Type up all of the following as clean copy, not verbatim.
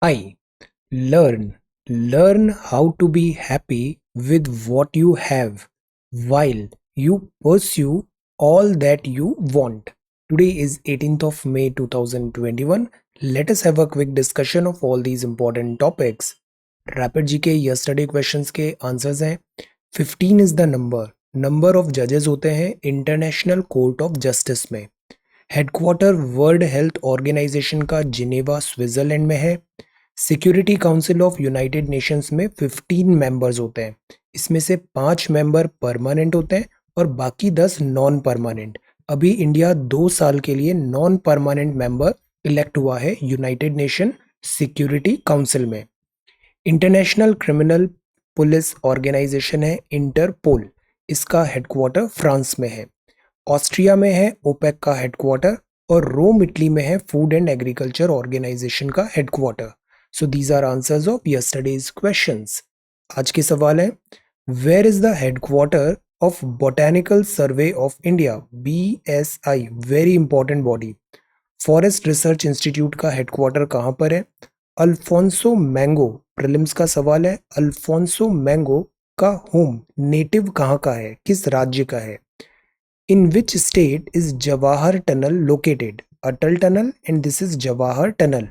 I. Learn how to be happy with what you have while you pursue all that you want. Today is 18th of May 2021. Let us have a quick discussion of all these important topics. Rapid GK yesterday questions के answers हैं 15 is the number of जजेस होते हैं international court of justice में। Headquarter world health organisation का Geneva Switzerland में है। Security council of United Nations में 15 मेंबर्स होते हैं, इसमें से 5 मेंबर परमानेंट होते हैं और बाकी 10 नॉन परमानेंट। अभी इंडिया 2 साल के लिए नॉन परमानेंट मेंबर इलेक्ट हुआ है यूनाइटेड नेशन सिक्योरिटी काउंसिल में। इंटरनेशनल क्रिमिनल पुलिस ऑर्गेनाइजेशन है इंटरपोल, इसका हेडक्वार्टर फ्रांस में है। ऑस्ट्रिया में है ओपेक का हेडक्वार्टर और रोम इटली में है फूड एंड एग्रीकल्चर ऑर्गेनाइजेशन का headquarter. So these are answers of yesterday's questions. आज के सवाल है, where is the headquarter of botanical survey of India BSI, very important body. Forest research institute का हेडक्वार्टर कहाँ पर है? अल्फोंसो मैंगो, प्रीलिम्स का सवाल है, अल्फोंसो मैंगो का होम नेटिव कहाँ का है, किस राज्य का है? In which state is Jawahar Tunnel located? Atal Tunnel, and this is Jawahar Tunnel.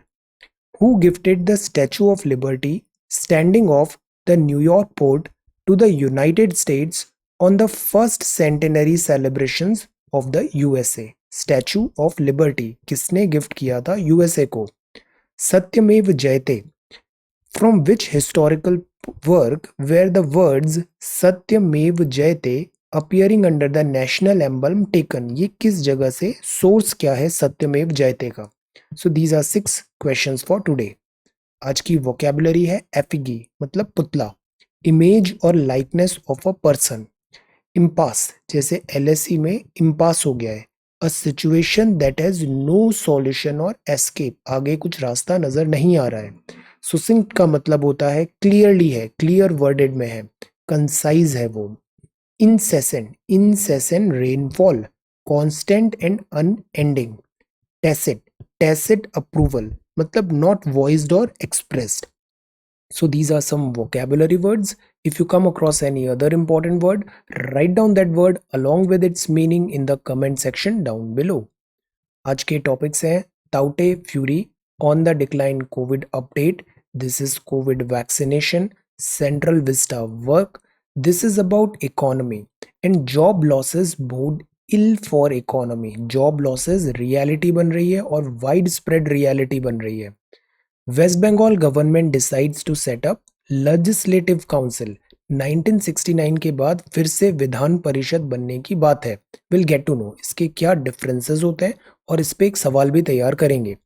Who gifted the Statue of Liberty standing off the New York port to the United States on the first centenary celebrations of the USA? Statue of Liberty किसने gift किया था USA को? सत्यमेव जयते, from which historical work were the words सत्यमेव जयते appearing under the national emblem taken? ये किस जगह से, सोर्स क्या है सत्यमेव जयते का? So these are 6 questions for today. आज की वोकेबुलरी है एफिगी, मतलब पुतला, इमेज और likeness of a person. Impasse, जैसे LSE में इम्पास हो गया है, a situation that has no solution और एस्केप, आगे कुछ रास्ता नजर नहीं आ रहा है। सुसिंक्ट का मतलब होता है क्लियरली है, क्लियर वर्डेड में है, कंसाइज है वो। incessant rainfall, constant and unending. Tacit approval, matlab not voiced or expressed. So these are some vocabulary words. If you come across any other important word, write down that word along with its meaning in the comment section down below. आज के topics हैं टाउटे fury, on the decline Covid update, this is Covid vaccination, Central Vista work, this is about economy, and job losses bode ill for economy. Job losses reality बन रही है और wide spread reality बन रही है। West Bengal government decides to set up legislative council, 1969 के बाद फिर से विधान परिषद बनने की बात है। विल गेट टू नो इसके क्या डिफरेंसेस होते हैं और इस पे एक सवाल भी तैयार करेंगे।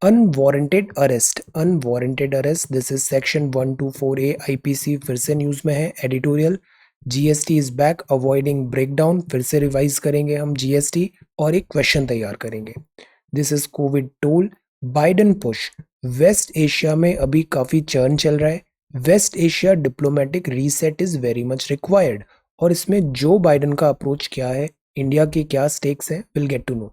Unwarranted arrest, this is section 124A IPC, फिर से न्यूज में है। Editorial, GST is back, avoiding breakdown, फिर से रिवाइज करेंगे हम GST और एक क्वेश्चन तैयार करेंगे। This is Covid toll, Biden push, West Asia में अभी काफी चर्न चल रहा है। West Asia diplomatic reset is very much required, और इसमें जो बाइडन का अप्रोच क्या है, इंडिया के क्या स्टेक्स हैं, will get to know.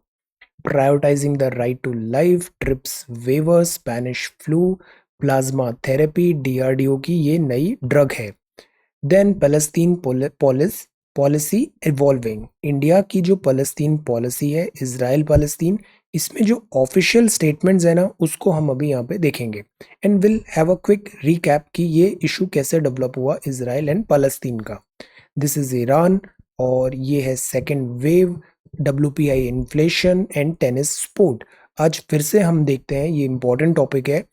Prioritising the right to life, TRIPS waiver, Spanish flu, plasma therapy, DRDO की ये नई ड्रग है। Then Palestine policy evolving, India की जो पैलेस्टीन पॉलिसी है, इजराइल पैलेस्टीन, इसमें जो ऑफिशियल स्टेटमेंट्स है ना, उसको हम अभी यहाँ पे देखेंगे। And will have a quick recap कि ये इशू कैसे डेवलप हुआ इजराइल एंड पैलेस्टीन का। दिस इज ईरान, और ये है second wave, WPI inflation and tennis sport. आज फिर से हम देखते हैं, ये इंपॉर्टेंट टॉपिक है,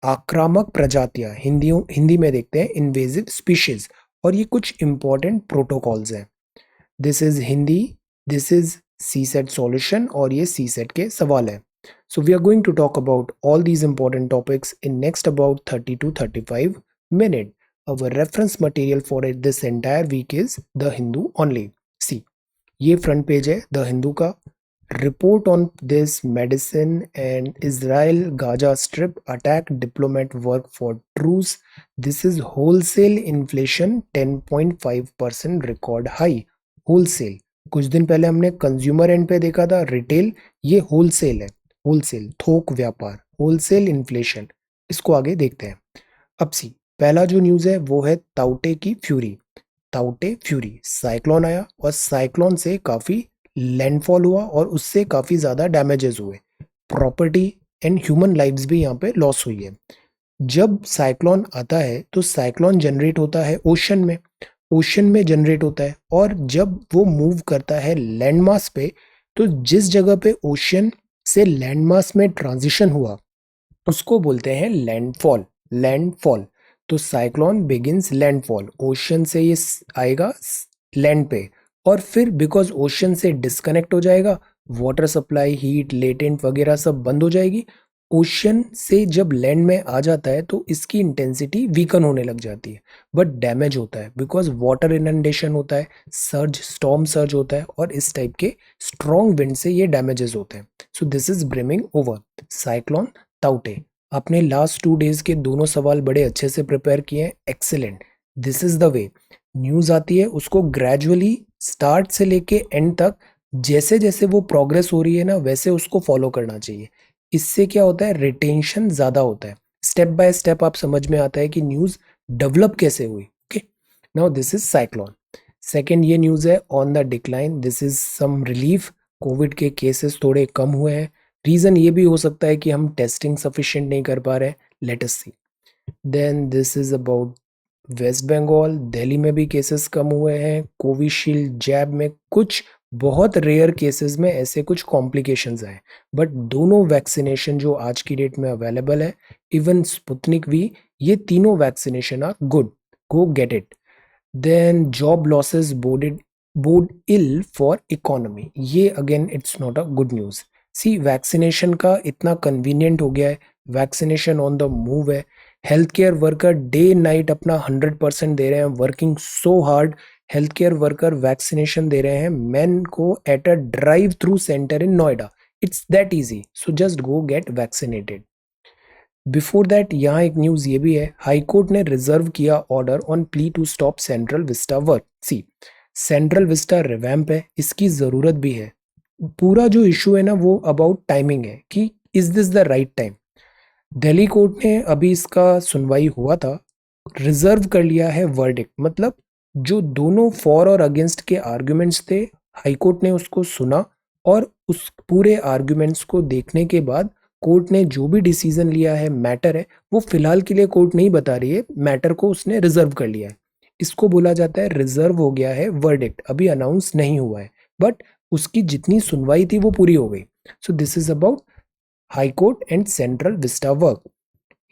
आक्रामक प्रजातियां, हिंदी में देखते हैं इन्वेजिव स्पीशीज, और ये कुछ इंपॉर्टेंट प्रोटोकॉल्स हैं। This is Hindi, this is CSET solution, और ये CSET के सवाल है। So we are going to talk about all these important topics in next about 30 to 35 minutes. Our reference material for this entire week is The Hindu only. See, ये front page है the Hindu का। Report on this medicine and Israel Gaza strip attack, diplomat work for truce, this is wholesale inflation 10.5% record high. Wholesale, कुछ दिन पहले हमने consumer and पे देखा था रिटेल, ये होलसेल है, होलसेल थोक व्यापार, होलसेल इन्फ्लेशन इसको आगे देखते हैं। अब सी पहला जो न्यूज़ है वो है ताउते की फ्यूरी। ताउते फ्यूरी साइक्लोन आया और साइक्लोन से काफ़ी लैंडफॉल हुआ और उससे काफ़ी ज़्यादा डैमेजेस हुए, प्रॉपर्टी एंड ह्यूमन लाइव्स भी यहाँ पे लॉस हुई है। जब साइक्लोन आता है तो साइक्लोन जनरेट होता है ओशन में जनरेट होता है, और जब वो मूव करता है लैंडमास पे, तो जिस जगह पे ओशन से लैंडमास में ट्रांजिशन हुआ उसको बोलते हैं लैंडफॉल। लैंडफॉल तो साइक्लोन बिगिंस लैंडफॉल, ओशन से ये आएगा लैंड पे, और फिर बिकॉज ओशन से डिस्कनेक्ट हो जाएगा, वाटर सप्लाई, हीट, लेटेंट वगैरह सब बंद हो जाएगी। ओशन से जब लैंड में आ जाता है तो इसकी इंटेंसिटी वीकन होने लग जाती है, बट डैमेज होता है बिकॉज वाटर इनंडेशन होता है, सर्ज, स्टॉर्म सर्ज होता है, और इस टाइप के स्ट्रॉन्ग विंड से ये डैमेजेस होते हैं। So this is brimming over cyclone ताउते। आपने लास्ट 2 डेज के दोनों सवाल बड़े अच्छे से प्रिपेयर किए हैं, excellent. This is the way news आती है, उसको ग्रेजुअली स्टार्ट से लेके एंड तक जैसे जैसे वो प्रोग्रेस हो रही है ना वैसे उसको फॉलो करना चाहिए। इससे क्या होता है, रिटेंशन ज्यादा होता है, स्टेप बाय स्टेप आप समझ में आता है कि न्यूज डेवलप कैसे हुई। Okay, now this is cyclone. Second ये न्यूज है on the decline, this is some relief, Covid के केसेस थोड़े कम हुए हैं। रीजन ये भी हो सकता है कि हम टेस्टिंग सफिशिएंट नहीं कर पा रहे हैं, let us see. Then this is about West Bengal, Delhi में भी केसेस कम हुए हैं, कोविशील्ड जैब में कुछ बहुत रेयर केसेस में ऐसे कुछ कॉम्प्लिकेशंस आए, बट दोनों वैक्सीनेशन जो आज की डेट में अवेलेबल है, इवन स्पुतनिक वी, ये तीनों vaccination are good, go get it. Then job losses bode ill for economy, ये again it's not a good news. See vaccination का इतना कन्वीनियंट हो गया है, वैक्सीनेशन ऑन द मूव है, health care worker day night अपना 100% दे रहे हैं, working so hard. Health care worker vaccination दे रहे हैं मैन को at a drive through centre in Noida. It's that easy, so just go get vaccinated. Before that यहाँ एक न्यूज ये भी है, हाई कोर्ट ने रिजर्व किया order on plea to stop Central Vista work. See Central Vista revamp है, इसकी जरूरत भी है। पूरा जो इशू है ना वो अबाउट टाइमिंग है कि is this the right time. Delhi court ने अभी इसका सुनवाई हुआ था, रिजर्व कर लिया है वर्डिक्ट, मतलब जो दोनों फॉर और अगेंस्ट के आर्ग्यूमेंट्स थे, हाई कोर्ट ने उसको सुना, और उस पूरे आर्ग्यूमेंट्स को देखने के बाद कोर्ट ने जो भी डिसीजन लिया है, मैटर है, वो फिलहाल के लिए कोर्ट नहीं बता रही है, मैटर को उसने रिजर्व कर लिया है। इसको बोला जाता है रिजर्व हो गया है वर्डिक्ट, अभी अनाउंस नहीं हुआ है, बट उसकी जितनी सुनवाई थी वो पूरी हो गई। So this is about high court and Central Vista work,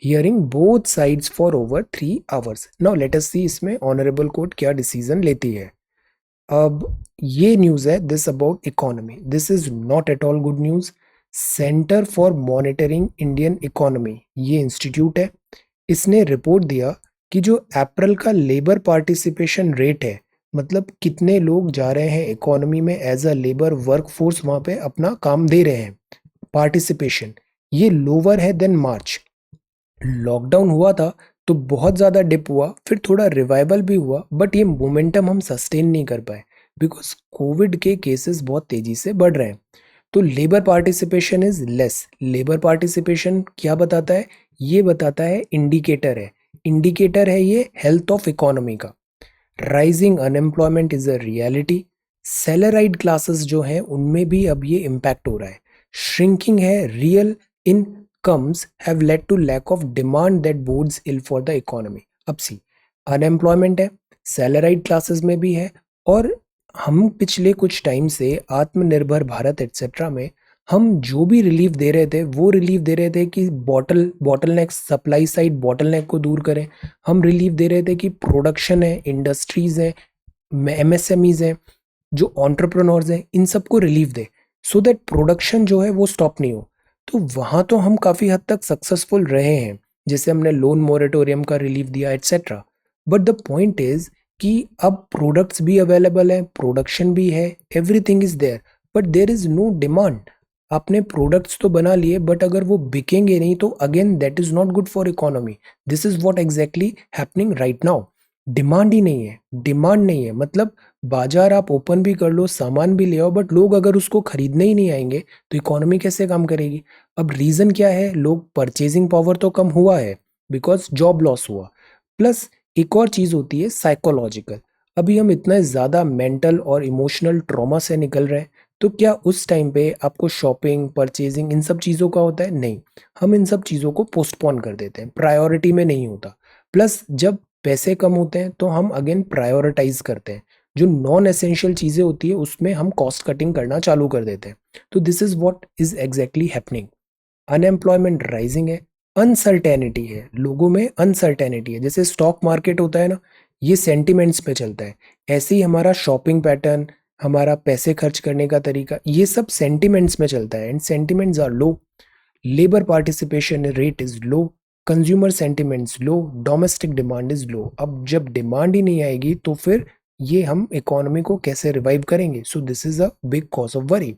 hearing both sides for over 3 hours। Now let us see इसमें ऑनरेबल कोर्ट क्या डिसीजन लेती है। अब ये न्यूज है this about economy, this is not at all good news. Centre for monitoring Indian economy, ये institute है, इसने रिपोर्ट दिया कि जो अप्रैल का लेबर पार्टिसिपेशन रेट है, मतलब कितने लोग जा रहे हैं इकोनॉमी में एज अ लेबर वर्कफोर्स, वहां पे अपना काम दे रहे हैं, पार्टिसिपेशन, ये लोअर है देन मार्च। लॉकडाउन हुआ था तो बहुत ज़्यादा डिप हुआ, फिर थोड़ा रिवाइवल भी हुआ, बट ये मोमेंटम हम सस्टेन नहीं कर पाए बिकॉज कोविड के केसेस बहुत तेज़ी से बढ़ रहे हैं। तो labour participation is less. Labour participation क्या बताता है, ये बताता है इंडिकेटर है ये हेल्थ ऑफ इकोनॉमी का। Rising unemployment is a reality, salaried classes जो हैं उनमें भी अब ये इम्पैक्ट हो रहा है। श्रिंकिंग है real incomes have led to lack of demand that boards ill for the economy. अब सी अनएम्प्लॉयमेंट है, सैलराइड क्लासेस में भी है, और हम पिछले कुछ टाइम से आत्मनिर्भर भारत एटसेट्रा में हम जो भी रिलीफ दे रहे थे वो रिलीफ दे रहे थे कि बॉटलनेक, सप्लाई साइड बॉटलनेक को दूर करें। हम रिलीफ दे रहे थे कि प्रोडक्शन है, इंडस्ट्रीज है, एमएसएमईज हैं, जो ऑन्टरप्रनोर्स हैं, इन सबको relief they so that production जो है वो स्टॉप नहीं हो। तो वहाँ तो हम काफ़ी हद तक सक्सेसफुल रहे हैं, जैसे हमने लोन मोरेटोरियम का रिलीफ दिया etcetera. But the point is कि अब प्रोडक्ट्स भी अवेलेबल है, प्रोडक्शन भी है, everything is there, but there is no demand. आपने प्रोडक्ट्स तो बना लिए बट अगर वो बिकेंगे नहीं तो again that is not good for economy. This is what exactly happening right now. Demand ही नहीं है, डिमांड नहीं है, मतलब बाजार आप ओपन भी कर लो, सामान भी ले आओ, बट लोग अगर उसको खरीदने ही नहीं आएंगे तो इकोनॉमी कैसे काम करेगी? अब रीजन क्या है? लोग परचेजिंग पावर तो कम हुआ है बिकॉज जॉब लॉस हुआ, प्लस एक और चीज होती है साइकोलॉजिकल। अभी हम इतना ज्यादा मेंटल और इमोशनल ट्रॉमा से निकल रहे हैं, तो क्या उस टाइम पे आपको शॉपिंग, परचेजिंग, इन सब चीज़ों का होता है? नहीं। हम इन सब चीज़ों को पोस्टपोन कर देते हैं, प्रायोरिटी में नहीं होता। प्लस जब पैसे कम होते हैं तो हम अगेन प्रायोरिटाइज करते हैं, जो नॉन एसेंशियल चीज़ें होती है उसमें हम कॉस्ट कटिंग करना चालू कर देते हैं। तो this is what is exactly happening. Unemployment rising है, अनसर्टेनिटी है, लोगों में अनसर्टेनिटी है। जैसे स्टॉक मार्केट होता है ना, ये सेंटिमेंट्स पे चलता है, ऐसे ही हमारा शॉपिंग पैटर्न, हमारा पैसे खर्च करने का तरीका, ये सब सेंटिमेंट्स में चलता है, and sentiments are low. Labour participation rate is low, consumer sentiments low, domestic demand is low. अब जब डिमांड ही नहीं आएगी तो फिर ये हम इकोनॉमी को कैसे रिवाइव करेंगे? So this is a big cause of worry.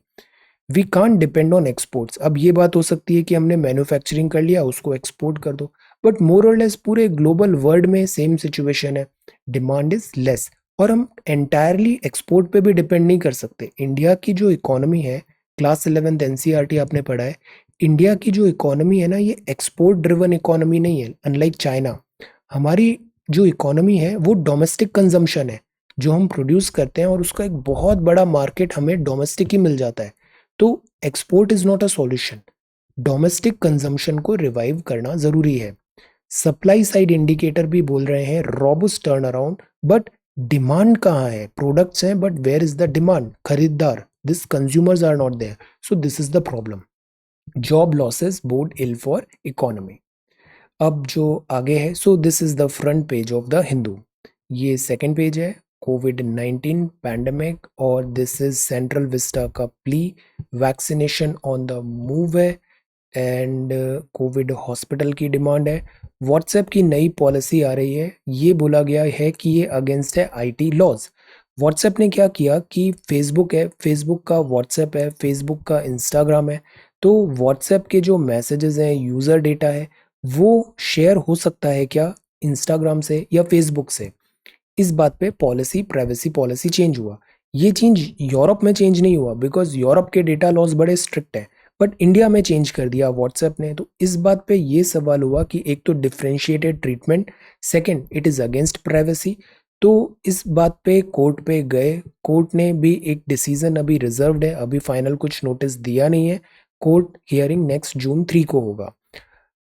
We can't depend on exports. अब ये बात हो सकती है कि हमने मैन्युफैक्चरिंग कर लिया, उसको एक्सपोर्ट कर दो, बट मोर और लेस पूरे ग्लोबल वर्ल्ड में सेम सिचुएशन है, डिमांड इज लेस। और हम एंटायरली एक्सपोर्ट पे भी डिपेंड नहीं कर सकते। इंडिया की जो इकोनॉमी है, क्लास 11th एनसीईआरटी आपने पढ़ा है, इंडिया की जो इकोनॉमी है ना, ये एक्सपोर्ट ड्रिवन इकोनॉमी नहीं है, अनलाइक चाइना। हमारी जो इकोनॉमी है वो डोमेस्टिक कंजम्पशन है, जो हम प्रोड्यूस करते हैं और उसका एक बहुत बड़ा मार्केट हमें डोमेस्टिक ही मिल जाता है। तो export is not a solution, domestic consumption को रिवाइव करना जरूरी है। सप्लाई साइड इंडिकेटर भी बोल रहे हैं robust turn around, but demand कहाँ है? प्रोडक्ट्स हैं but where is the demand? खरीदार, this consumers are not there, so this is the problem. Job losses bode ill for economy. अब जो आगे है, so this is the front page of the Hindu, ये second page है, कोविड-19 pandemic, और this is Central Vista का plea, vaccination on the move है, एंड कोविड हॉस्पिटल की डिमांड है। व्हाट्सएप की नई पॉलिसी आ रही है, ये बोला गया है कि ये अगेंस्ट है आईटी लॉज। व्हाट्सएप ने क्या किया कि फेसबुक है, फेसबुक का व्हाट्सएप है, फेसबुक का इंस्टाग्राम है, तो व्हाट्सएप के जो मैसेजेस हैं, यूज़र डेटा है, वो शेयर हो सकता है क्या इंस्टाग्राम से या फेसबुक से? इस बात पे पॉलिसी, प्राइवेसी पॉलिसी चेंज हुआ। ये चेंज यूरोप में चेंज नहीं हुआ बिकॉज यूरोप के डेटा लॉज बड़े स्ट्रिक्ट है, बट इंडिया में चेंज कर दिया व्हाट्सएप ने। तो इस बात पे ये सवाल हुआ कि एक तो differentiated treatment, second it is against privacy. तो इस बात पे कोर्ट पे गए, कोर्ट ने भी एक डिसीजन अभी रिजर्व्ड है, अभी फाइनल कुछ नोटिस दिया नहीं है। कोर्ट हियरिंग नेक्स्ट जून 3 को होगा।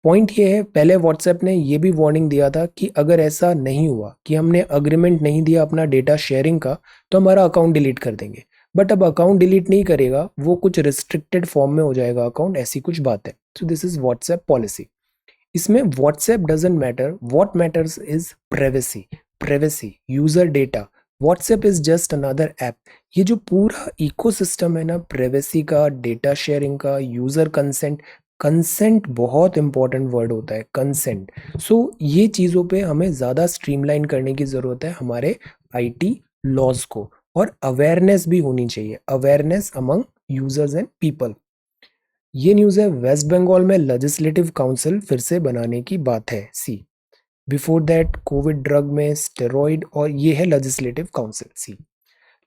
पॉइंट ये है, पहले व्हाट्सएप ने ये भी वार्निंग दिया था कि अगर ऐसा नहीं हुआ कि हमने अग्रीमेंट नहीं दिया अपना डेटा शेयरिंग का, तो हमारा अकाउंट डिलीट कर देंगे। बट अब अकाउंट डिलीट नहीं करेगा, वो कुछ रिस्ट्रिक्टेड फॉर्म में हो जाएगा अकाउंट, ऐसी कुछ बात है। So this is WhatsApp policy. इसमें WhatsApp doesn't matter, what matters is privacy, privacy, user data. WhatsApp is just another app. ये जो पूरा इकोसिस्टम है ना, प्राइवेसी का, डेटा शेयरिंग का, यूजर कंसेंट, कंसेंट बहुत इंपॉर्टेंट वर्ड होता है, कंसेंट। सो ये चीज़ों पे हमें ज़्यादा स्ट्रीमलाइन करने की ज़रूरत है हमारे आईटी लॉज को, और अवेयरनेस भी होनी चाहिए, awareness among users and people. ये न्यूज़ है, वेस्ट बंगाल में लेजिस्लेटिव काउंसिल फिर से बनाने की बात है। सी, बिफोर दैट कोविड ड्रग में स्टेरॉइड, और ये है लेजिस्लेटिव काउंसिल। सी,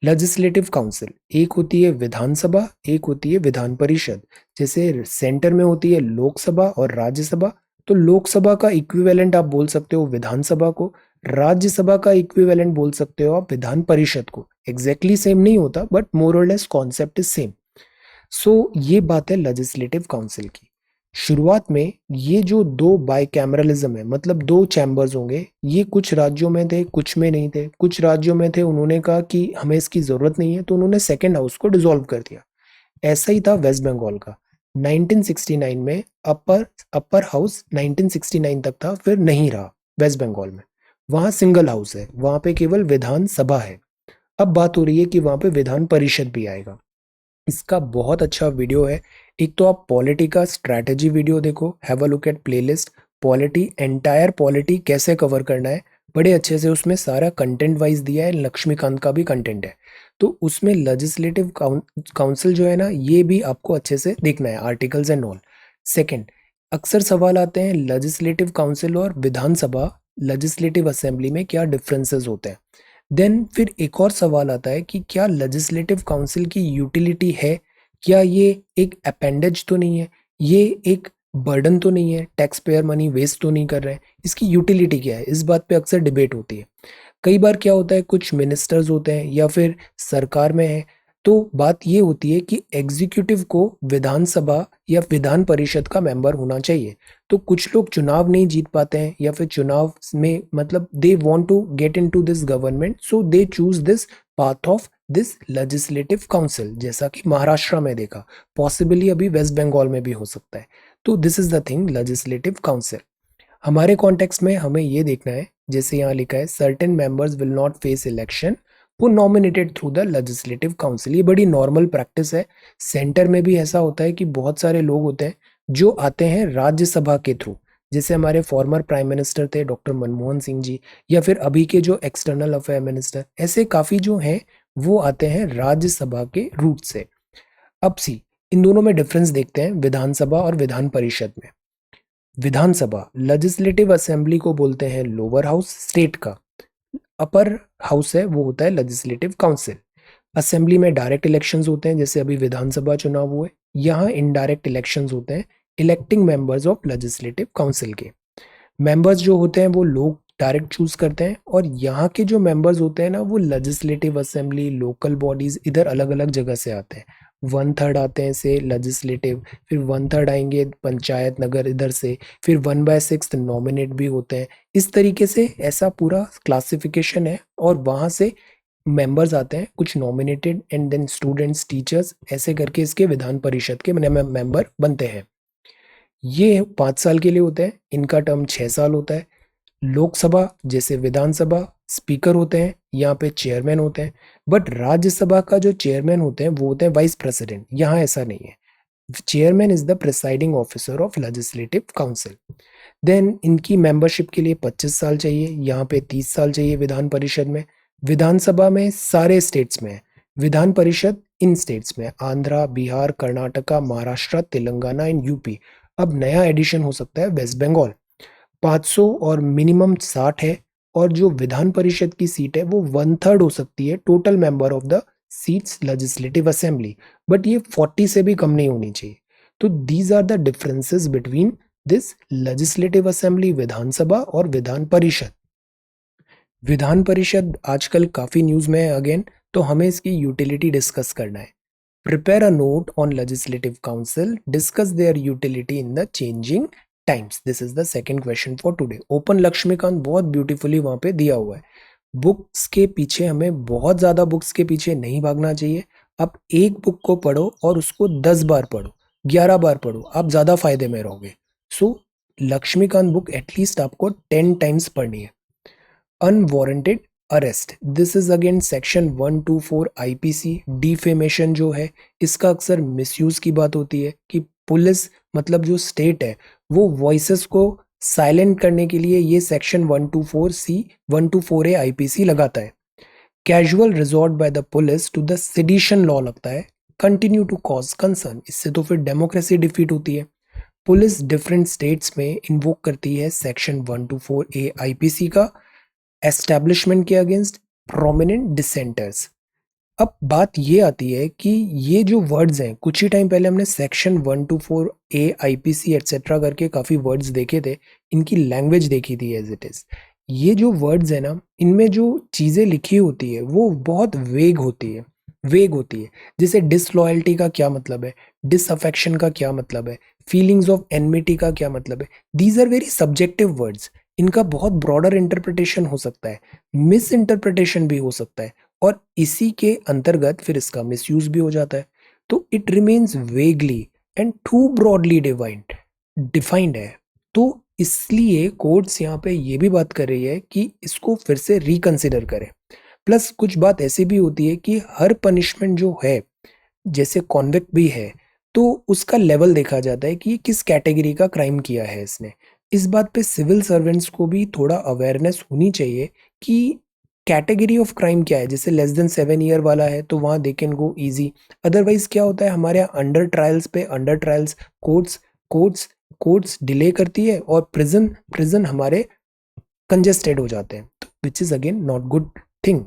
लेजिस्लेटिव काउंसिल, एक होती है विधानसभा, एक होती है विधान परिषद। जैसे सेंटर में होती है लोकसभा और राज्यसभा, तो लोकसभा का इक्विवेलेंट आप बोल सकते हो विधानसभा को, राज्यसभा का इक्विवेलेंट बोल सकते हो आप विधान परिषद को। एग्जैक्टली सेम नहीं होता, बट मोर और लेस कॉन्सेप्ट इज सेम। सो ये बात है लेजिस्लेटिव काउंसिल की। शुरुआत में ये जो दो बाई कैमरलिज्म है, मतलब दो चैम्बर्स होंगे, ये कुछ राज्यों में थे, कुछ में नहीं थे। कुछ राज्यों में थे, उन्होंने कहा कि हमें इसकी जरूरत नहीं है, तो उन्होंने सेकेंड हाउस को डिसॉल्व कर दिया। ऐसा ही था वेस्ट बंगाल का 1969 में। अपर अपर हाउस 1969 तक था, फिर नहीं रहा वेस्ट बंगाल में। वहां सिंगल हाउस है, वहां पे केवल विधान सभा है। अब बात हो रही है कि वहां पे विधान परिषद भी आएगा। इसका बहुत अच्छा वीडियो है। एक तो आप पॉलिटी का स्ट्रैटेजी वीडियो देखो, have a look at playlist polity, entire polity कैसे कवर करना है, बड़े अच्छे से उसमें सारा कंटेंट वाइज दिया है। लक्ष्मीकांत का भी कंटेंट है, तो उसमें लेजिस्लेटिव काउंसिल जो है ना, ये भी आपको अच्छे से देखना है, आर्टिकल्स एंड ऑल। सेकंड, अक्सर सवाल आते हैं लेजिस्लेटिव काउंसिल और विधानसभा, लेजिस्लेटिव असेंबली में क्या डिफरेंसेस होते हैं। देन फिर एक और सवाल आता है कि क्या लेजिस्लेटिव काउंसिल की यूटिलिटी है, क्या ये एक अपेंडेज तो नहीं है, ये एक बर्डन तो नहीं है, टैक्स पेयर मनी वेस्ट तो नहीं कर रहे हैं, इसकी यूटिलिटी क्या है, इस बात पे अक्सर डिबेट होती है। कई बार क्या होता है, कुछ मिनिस्टर्स होते हैं या फिर सरकार में है, तो बात ये होती है कि एग्जीक्यूटिव को विधानसभा या विधान परिषद का मेंबर होना चाहिए। तो कुछ लोग चुनाव नहीं जीत पाते हैं या फिर चुनाव में मतलब they want to get into this government, so they choose this path of this legislative council, जैसा कि महाराष्ट्र में देखा, पॉसिबली अभी वेस्ट बंगाल में भी हो सकता है। तो this is the thing legislative council. हमारे कॉन्टेक्स्ट में हमें ये देखना है, जैसे यहाँ लिखा है certain members will not face election वो nominated through the legislative council. ये बड़ी नॉर्मल प्रैक्टिस है। सेंटर में भी ऐसा होता है कि बहुत सारे लोग होते हैं जो आते हैं राज्यसभा के थ्रू, जैसे हमारे फॉर्मर प्राइम मिनिस्टर थे डॉक्टर मनमोहन सिंह जी, या फिर अभी के जो एक्सटर्नल अफेयर मिनिस्टर, ऐसे काफी जो हैं वो आते हैं राज्यसभा के रूट से। अब सी इन दोनों में डिफरेंस देखते हैं, विधानसभा और विधान परिषद में। विधानसभा लेजिस्लेटिव असेंबली को बोलते हैं लोअर हाउस स्टेट का, अपर हाउस है वो होता है लेजिस्लेटिव काउंसिल। असेंबली में डायरेक्ट इलेक्शंस होते हैं, जैसे अभी विधानसभा चुनाव हुए। यहाँ इनडायरेक्ट इलेक्शंस होते हैं electing members of legislative council के। मेंबर्स जो होते हैं वो लोग डायरेक्ट चूज करते हैं, और यहाँ के जो मेंबर्स होते हैं ना वो लेजिस्लेटिव असेंबली, लोकल बॉडीज इधर अलग अलग जगह से आते हैं। 1/3 आते हैं से लेजिस्लेटिव, फिर 1/3 आएंगे पंचायत नगर इधर से, फिर 1/6 नॉमिनेट भी होते हैं। इस तरीके से ऐसा पूरा क्लासिफिकेशन है, और वहाँ से मेंबर्स आते हैं कुछ nominated, and then students, teachers, ऐसे करके इसके विधान परिषद के मेंबर बनते हैं। ये 5 साल के लिए होते हैं, इनका टर्म 6 साल होता है। लोकसभा जैसे विधानसभा स्पीकर होते हैं, यहाँ पे चेयरमैन होते हैं, बट राज्यसभा का जो चेयरमैन होते हैं वो होते हैं वाइस प्रेसिडेंट। यहाँ ऐसा नहीं है, chairman is the presiding officer of legislative council. Then इनकी मेंबरशिप के लिए 25 साल चाहिए, यहाँ पे 30 साल चाहिए विधान परिषद में। विधानसभा में सारे स्टेट्स में है, विधान परिषद इन स्टेट्स में आंध्रा, बिहार, कर्नाटका, महाराष्ट्र, तेलंगाना एंड यूपी। अब नया एडिशन हो सकता है वेस्ट बंगाल। 500 और मिनिमम 60 है, और जो विधान परिषद की सीट है वो 1/3 हो सकती है total member of the seats legislative assembly, but ये 40 से भी कम नहीं होनी चाहिए। तो these are the differences between this legislative assembly, Vidhan Sabha और विधान परिषद। विधान परिषद आजकल काफी न्यूज में है अगेन, तो हमें इसकी यूटिलिटी डिस्कस करना है। Prepare a note on legislative council, discuss their utility in the changing times. This is the second question for today. Open Laxmikanth बहुत ब्यूटीफुली वहां पे दिया हुआ है। बुक्स के पीछे हमें बहुत ज्यादा बुक्स के पीछे नहीं भागना चाहिए। आप एक बुक को पढ़ो और उसको 10 बार पढ़ो, 11 बार पढ़ो, आप ज्यादा फायदे में रहोगे। सो लक्ष्मीकांत बुक एटलीस्ट आपको 10 टाइम्स पढ़नी है। Unwarranted arrest, this is again section 124 IPC. Defamation जो है इसका अक्सर मिसयूज की बात होती है कि पुलिस मतलब जो स्टेट है वो वॉइसेस को साइलेंट करने के लिए ये सेक्शन 124C 124A आईपीसी लगाता है। Casual resort by the police to the sedition law लगता है। कंटिन्यू टू कॉज कंसर्न, इससे तो फिर डेमोक्रेसी डिफीट होती है। पुलिस डिफरेंट स्टेट्स में इन्वोक करती है सेक्शन 124A आईपीसी का एस्टैब्लिशमेंट के अगेंस्ट प्रोमिनेंट डिसेंटर्स। अब बात ये आती है कि ये जो वर्ड्स हैं, कुछ ही टाइम पहले हमने सेक्शन 124A आईपीसी एटसेट्रा करके काफी वर्ड्स देखे थे, इनकी लैंग्वेज देखी थी एज इट इज। ये जो वर्ड्स है ना, इनमें जो चीजें लिखी होती है वो बहुत वेग होती है, वेग होती है। जैसे डिसलॉयल्टी का क्या मतलब है, डिसअफेक्शन का क्या मतलब है, फीलिंग्स ऑफ एनमिटी का क्या मतलब है। These are very subjective words, इनका बहुत ब्रॉडर इंटरप्रिटेशन हो सकता है, मिस इंटरप्रिटेशन भी हो सकता है, और इसी के अंतर्गत फिर इसका मिसयूज भी हो जाता है। तो it remains vaguely and too broadly defined है। तो इसलिए कोर्ट्स यहाँ पे ये भी बात कर रही है कि इसको फिर से रिकंसिडर करें। प्लस कुछ बात ऐसी भी होती है कि हर पनिशमेंट जो है, जैसे कॉन्विक्ट भी है, तो उसका लेवल देखा जाता है कि ये किस कैटेगरी का क्राइम किया है इसने। इस बात पे सिविल सर्वेंट्स को भी थोड़ा अवेयरनेस होनी चाहिए कि कैटेगरी ऑफ क्राइम क्या है। जैसे लेस देन 7 ईयर वाला है तो वहाँ they can go easy. Otherwise क्या होता है, हमारे यहाँ अंडर ट्रायल्स पे under trials, courts courts courts delay करती है, और प्रिजन प्रिजन हमारे कंजेस्टेड हो जाते हैं, which is again not good thing.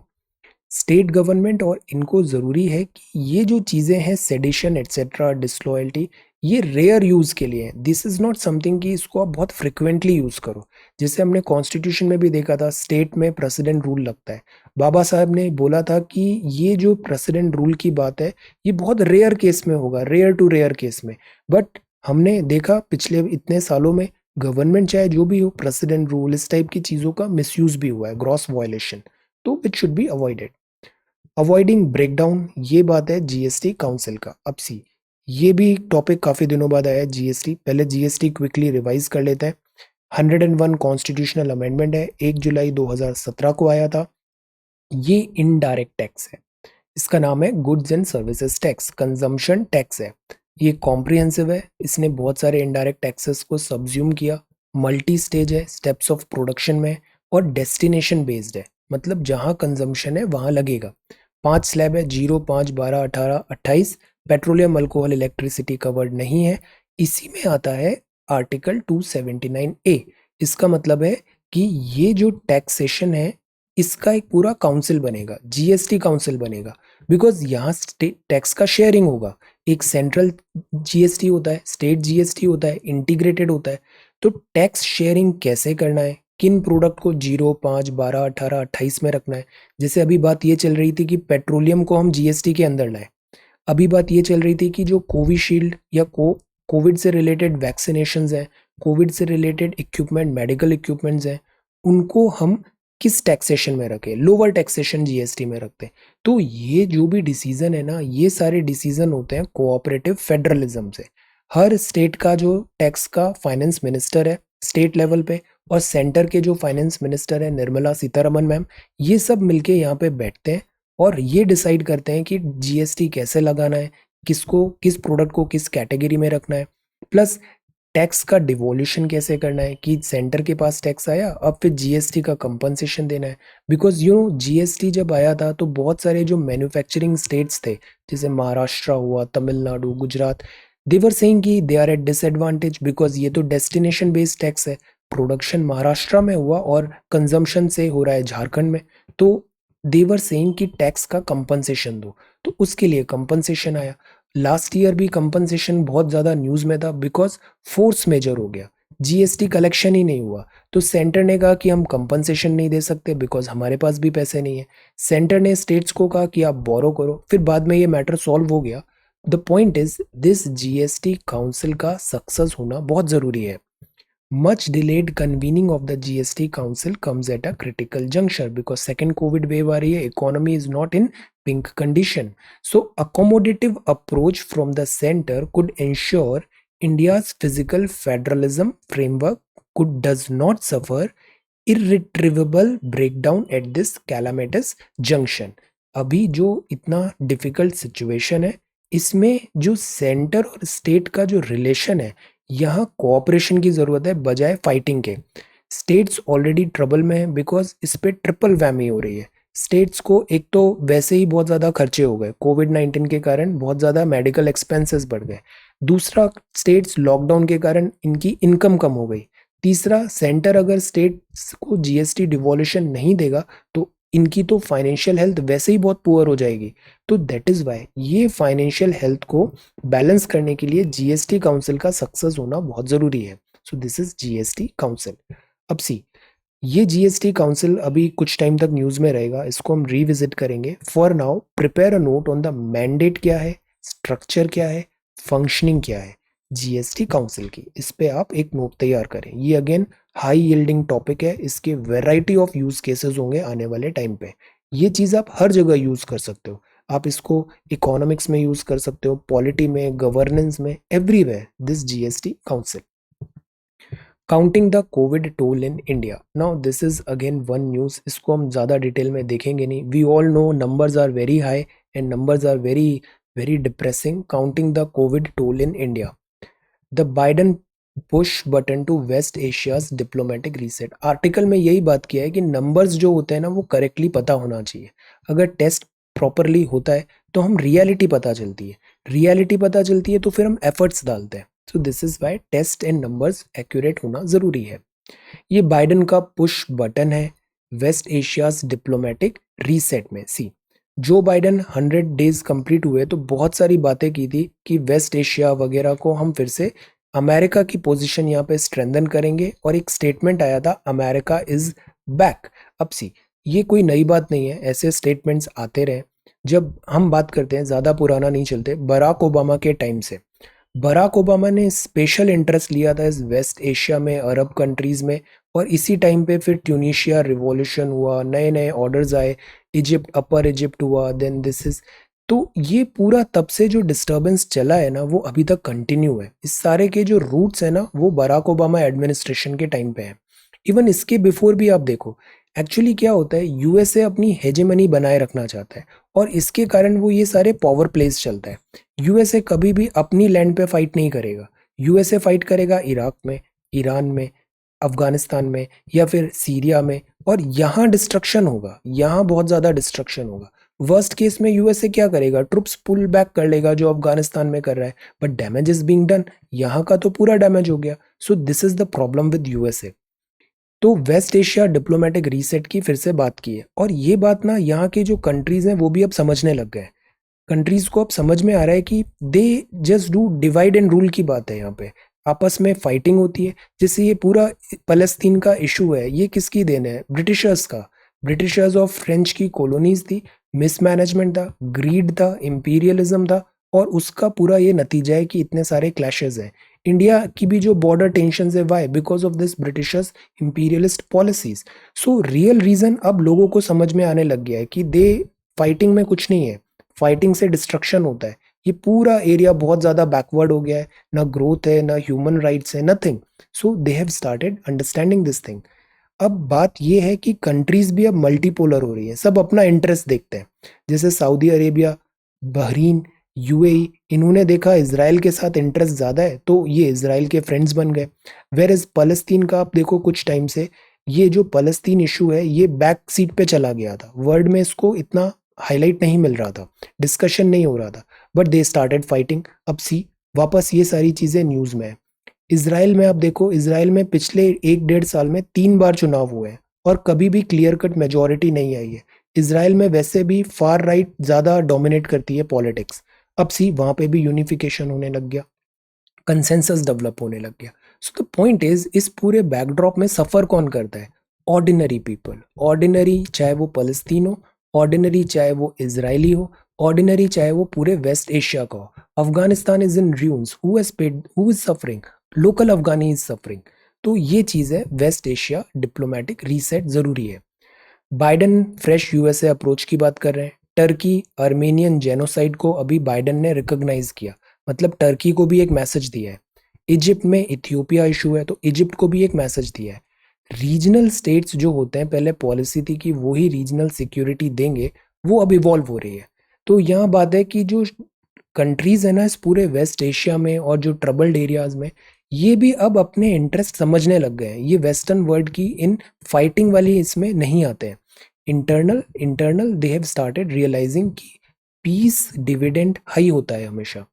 State government और इनको ज़रूरी है कि ये जो चीज़ें हैं सेडिशन एट्सेट्रा डिसलॉयल्टी, ये रेयर यूज़ के लिए है। दिस इज़ नॉट समथिंग कि इसको आप बहुत फ्रिक्वेंटली यूज़ करो। जैसे हमने कॉन्स्टिट्यूशन में भी देखा था, स्टेट में प्रेसिडेंट रूल लगता है। बाबा साहब ने बोला था कि ये जो प्रेसिडेंट रूल की बात है, ये बहुत रेयर केस में होगा, रेयर टू रेयर केस में। बट हमने देखा पिछले इतने सालों में गवर्नमेंट चाहे जो भी हो, प्रेसिडेंट रूल इस टाइप की चीज़ों का मिसयूज भी हुआ है, ग्रॉस वायलेशन, तो it should be avoided. Avoiding breakdown, ये बात है जीएसटी काउंसिल का। अब सी, ये भी टॉपिक काफी दिनों बाद आया है जीएसटी। पहले जीएसटी क्विकली रिवाइज कर लेते हैं। 101 कॉन्स्टिट्यूशनल अमेंडमेंट है, 1 जुलाई 2017 को आया था। ये इनडायरेक्ट टैक्स है, इसका नाम है goods and services tax, consumption tax है। ये कॉम्प्रिहेंसिव है, इसने बहुत सारे इनडायरेक्ट टैक्सेस को सब्ज्यूम किया। मल्टी स्टेज है, स्टेप्स ऑफ प्रोडक्शन में, और डेस्टिनेशन बेस्ड है, मतलब जहां कंजम्पशन है वहां लगेगा। 5 स्लैब है, 0, 5, 12, 18, 28। पेट्रोलियम, अल्कोहल, इलेक्ट्रिसिटी कवर्ड नहीं है। इसी में आता है आर्टिकल 279A। इसका मतलब है कि ये जो टैक्सेशन है, इसका एक पूरा काउंसिल बनेगा, जीएसटी काउंसिल बनेगा। बिकॉज यहाँ टैक्स का शेयरिंग होगा। एक सेंट्रल जीएसटी होता है, स्टेट जीएसटी होता है, इंटीग्रेटेड होता है। तो टैक्स शेयरिंग कैसे करना है, किन प्रोडक्ट को 0, 5, 12, 18, 28 में रखना है। जैसे अभी बात ये चल रही थी कि पेट्रोलियम को हम जीएसटी के अंदर लाए। अभी बात ये चल रही थी कि जो कोविशील्ड या कोविड से रिलेटेड वैक्सीनेशन हैं, कोविड से रिलेटेड इक्विपमेंट, मेडिकल इक्विपमेंट्स हैं, उनको हम किस टैक्सेशन में रखें, लोअर टैक्सेशन जीएसटी में रखते हैं। तो ये जो भी डिसीजन है ना, ये सारे डिसीजन होते हैं कोऑपरेटिव फेडरलिज्म से। हर स्टेट का जो टैक्स का फाइनेंस मिनिस्टर है स्टेट लेवल पे, और सेंटर के जो फाइनेंस मिनिस्टर है निर्मला सीतारमन मैम, ये सब मिलके यहाँ पे बैठते हैं और ये डिसाइड करते हैं कि जीएसटी कैसे लगाना है, किसको, किस प्रोडक्ट को किस कैटेगरी में रखना है। प्लस टैक्स का डिवोल्यूशन कैसे करना है, कि सेंटर के पास टैक्स आया, अब फिर जीएसटी का कंपनसेशन देना है। बिकॉज जीएसटी जब आया था तो बहुत सारे जो मैन्युफैक्चरिंग स्टेट्स थे, जैसे महाराष्ट्र हुआ, तमिलनाडु, गुजरात, देवर सेइंग कि they are at disadvantage, because ये तो डेस्टिनेशन बेस्ड टैक्स है। प्रोडक्शन महाराष्ट्र में हुआ और कंजम्पशन से हो रहा है झारखंड में, तो देवर सेइंग कि टैक्स का कंपनसेशन दो। तो उसके लिए कंपनसेशन आया। लास्ट ईयर भी कंपनसेशन बहुत ज़्यादा न्यूज़ में था, बिकॉज फोर्स मेजर हो गया, जीएसटी कलेक्शन ही नहीं हुआ। तो सेंटर ने कहा कि हम कंपनसेशन नहीं दे सकते, बिकॉज हमारे पास भी पैसे नहीं है। सेंटर ने स्टेट्स को कहा कि आप बोरो करो, फिर बाद में ये मैटर सॉल्व हो गया। The point is this GST council का सक्सेस होना बहुत ज़रूरी है। Much delayed convening of the GST Council comes at a critical juncture because second COVID wave आ रही है, economy is not in pink condition. So accommodative approach from the center could ensure India's physical federalism framework does not suffer irretrievable breakdown at this calamitous junction. अभी जो इतना difficult situation है, इसमें जो centre और state का जो relation है, यहाँ कोऑपरेशन की जरूरत है बजाय फाइटिंग के। स्टेट्स ऑलरेडी ट्रबल में है, बिकॉज इस पे ट्रिपल वैमी हो रही है। स्टेट्स को एक तो वैसे ही बहुत ज़्यादा खर्चे हो गए, कोविड-19 के कारण बहुत ज़्यादा मेडिकल एक्सपेंसेस बढ़ गए। दूसरा, स्टेट्स लॉकडाउन के कारण इनकी इनकम कम हो गई। तीसरा, सेंटर अगर स्टेट्स को जीएसटी डिवॉल्यूशन नहीं देगा तो इनकी तो फाइनेंशियल हेल्थ वैसे ही बहुत पुअर हो जाएगी। तो दैट इज़ वाई ये फाइनेंशियल हेल्थ को बैलेंस करने के लिए जीएसटी काउंसिल का सक्सेस होना बहुत ज़रूरी है। So this is GST council. अब सी, ये जीएसटी काउंसिल अभी कुछ टाइम तक न्यूज़ में रहेगा, इसको हम रिविजिट करेंगे। For now prepare a note on the mandate क्या है, स्ट्रक्चर क्या है, फंक्शनिंग क्या है जीएसटी काउंसिल की। इस पे आप एक नोट तैयार करें। ये अगेन हाई यील्डिंग टॉपिक है, इसके वेराइटी ऑफ यूज केसेस होंगे आने वाले टाइम पे। ये चीज़ आप हर जगह यूज कर सकते हो। आप इसको इकोनॉमिक्स में यूज कर सकते हो, पॉलिटी में, गवर्नेंस में, everywhere this GST council. Counting the Covid toll in India. Now this is again one news, इसको हम ज़्यादा डिटेल में देखेंगे नहीं। We all know numbers are very high and numbers are very very depressing. Counting the Covid toll in India, the Biden push button to West Asia's diplomatic reset. Article में यही बात किया है कि नंबर्स जो होते हैं ना, वो करेक्टली पता होना चाहिए। अगर टेस्ट प्रॉपरली होता है तो हम रियलिटी पता चलती है, रियलिटी पता चलती है तो फिर हम एफर्ट्स डालते हैं। So this is why test and numbers accurate होना ज़रूरी है। ये बाइडन का पुश बटन है वेस्ट एशियाज डिप्लोमेटिक रीसेट में। सी, जो बाइडन 100 डेज कंप्लीट हुए तो बहुत सारी बातें की थी कि वेस्ट एशिया वगैरह को हम फिर से अमेरिका की पोजीशन यहाँ पे स्ट्रेंथन करेंगे, और एक स्टेटमेंट आया था अमेरिका इज बैक। अब सी, ये कोई नई बात नहीं है, ऐसे स्टेटमेंट्स आते रहे। जब हम बात करते हैं, ज़्यादा पुराना नहीं चलते, बराक ओबामा के टाइम से बराक ओबामा ने स्पेशल इंटरेस्ट लिया था इस वेस्ट एशिया में, अरब कंट्रीज़ में। और इसी टाइम पे फिर ट्यूनीशिया रिवॉल्यूशन हुआ, नए नए ऑर्डर्स आए, इजिप्ट, अपर इजिप्ट हुआ, देन दिस इज। तो ये पूरा तब से जो डिस्टर्बेंस चला है ना, वो अभी तक कंटिन्यू है। इस सारे के जो रूट्स है ना, वो बराक ओबामा एडमिनिस्ट्रेशन के टाइम पे है। इवन इसके बिफोर भी आप देखो, एक्चुअली क्या होता है, यूएसए अपनी हेजेमनी बनाए रखना चाहता है, और इसके कारण वो ये सारे पावर प्लेस चलता है। यूएसए कभी भी अपनी लैंड पे फाइट नहीं करेगा। यूएसए फाइट करेगा इराक में, ईरान में, अफगानिस्तान में, या फिर सीरिया में, और यहाँ डिस्ट्रक्शन होगा, यहाँ बहुत ज़्यादा डिस्ट्रक्शन होगा। वर्स्ट केस में यूएसए क्या करेगा, ट्रुप्स पुल बैक कर लेगा जो अफगानिस्तान में कर रहा है, but damage is being done, यहाँ का तो पूरा डैमेज हो गया। सो this is the problem with USA. तो वेस्ट एशिया डिप्लोमेटिक रीसेट की फिर से बात की है, और ये बात ना यहाँ के जो कंट्रीज हैं वो भी अब समझने लग गए हैं। कंट्रीज को अब समझ में आ रहा है कि they just do divide and rule की बात है यहाँ पे, आपस में फाइटिंग होती है। जैसे ये पूरा फलस्तीन का इशू है, ये किसकी देन है, ब्रिटिशर्स का। ब्रिटिशर्स और फ्रेंच की कॉलोनीज थी, मिसमैनेजमेंट था, ग्रीड था, इंपीरियलिज्म था, और उसका पूरा ये नतीजा है कि इतने सारे क्लैशेस हैं। इंडिया की भी जो बॉर्डर टेंशन है, why, because of this Britishers imperialist policies. So real reason अब लोगों को समझ में आने लग गया है कि दे फाइटिंग में कुछ नहीं है, फाइटिंग से डिस्ट्रक्शन होता है। ये पूरा एरिया बहुत ज़्यादा बैकवर्ड हो गया है, ना ग्रोथ है, ना ह्यूमन राइट्स है, nothing. So they have started understanding this thing. अब बात ये है कि कंट्रीज भी अब मल्टीपोलर हो रही है, सब अपना इंटरेस्ट देखते हैं। जैसे सऊदी अरेबिया, बहरीन, यूएई, इन्होंने देखा इसराइल के साथ इंटरेस्ट ज़्यादा है, तो ये इसराइल के फ्रेंड्स बन गए। वेर इज फलस्तीन का आप देखो, कुछ टाइम से ये जो फलस्तीन इशू है, ये बैक सीट पे चला गया था, वर्ल्ड में इसको इतना हाईलाइट नहीं मिल रहा था, डिस्कशन नहीं हो रहा था, बट दे स्टार्टेड फाइटिंग। अब सी, वापस ये सारी चीज़ें न्यूज़ में है। इसराइल में आप देखो, इसराइल में पिछले 1-1.5 साल में 3 बार चुनाव हुए हैं, और कभी भी क्लियर कट मेजोरिटी नहीं आई है। इसराइल में वैसे भी फार राइट ज़्यादा डोमिनेट करती है पॉलिटिक्स। अब सी, वहाँ पे भी यूनिफिकेशन होने लग गया, कंसेंसस डेवलप होने लग गया। सो द पॉइंट इज, इस पूरे बैकड्रॉप में सफ़र कौन करता है, ऑर्डिनरी पीपल। ऑर्डिनरी चाहे वो फलस्तीन हो, ऑर्डिनरी चाहे वो इजरायली हो, ऑर्डिनरी चाहे वो पूरे वेस्ट एशिया का हो। Afghanistan is in ruins, who is suffering, local Afghani is suffering. तो ये चीज़ है, वेस्ट एशिया डिप्लोमेटिक रीसेट ज़रूरी है। बाइडन फ्रेश यूएसए अप्रोच की बात कर रहे हैं। टर्की आर्मेनियन जेनोसाइड को अभी बाइडन ने रिकॉग्नाइज किया, मतलब टर्की को भी एक मैसेज दिया है। इजिप्ट में इथियोपिया इशू है, तो इजिप्ट को भी एक मैसेज दिया है। रीजनल स्टेट्स जो होते हैं, पहले पॉलिसी थी कि वो ही रीजनल सिक्योरिटी देंगे, वो अब इवॉल्व हो रही है। तो यहाँ बात है कि जो कंट्रीज है ना इस पूरे वेस्ट एशिया में और जो ट्रबल्ड एरियाज में, ये भी अब अपने इंटरेस्ट समझने लग गए हैं। ये वेस्टर्न वर्ल्ड की इन फाइटिंग वाली इसमें नहीं आते हैं। Internal internal they have started realising कि पीस डिविडेंड हाई होता है हमेशा।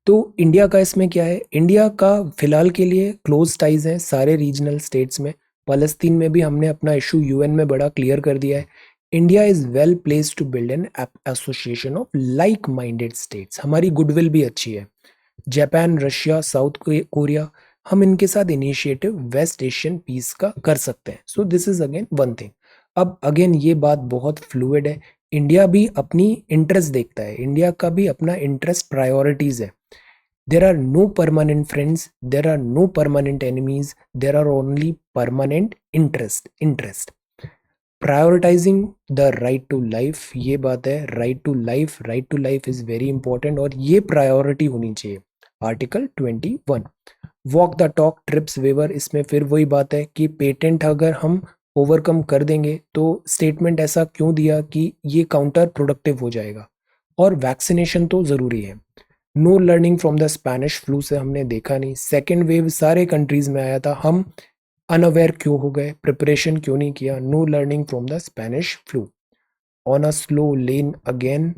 तो इंडिया का इसमें क्या है, इंडिया का फिलहाल के लिए क्लोज टाइज है सारे रीजनल स्टेट्स में। फलस्तीन में भी हमने अपना इशू यूएन में बड़ा क्लियर कर दिया है। India is well place to build an association of like minded states, हमारी गुडविल भी अच्छी है। जापान, रशिया, साउथ कोरिया, हम इनके साथ इनिशिएटिव वेस्ट एशियन पीस का कर सकते हैं। So this is again one thing. अब अगेन ये बात बहुत फ्लूइड है, इंडिया भी अपनी इंटरेस्ट देखता है, इंडिया का भी अपना इंटरेस्ट प्रायोरिटीज है। There are no permanent friends, there are no permanent enemies, there are only permanent interest. Prioritizing the right to life, ये बात है, right to life is very important, और ये प्रायोरिटी होनी चाहिए। Article 21 walk the talk TRIPS waiver, इसमें फिर वही बात है कि पेटेंट अगर हम ओवरकम कर देंगे तो स्टेटमेंट ऐसा क्यों दिया कि ये काउंटर प्रोडक्टिव हो जाएगा। और वैक्सीनेशन तो ज़रूरी है। No learning from the Spanish flu से हमने देखा नहीं, सेकेंड वेव सारे कंट्रीज में आया था, हम अनअवेयर क्यों हो गए, प्रिपरेशन क्यों नहीं किया। No learning from the Spanish flu. On a slow lane again,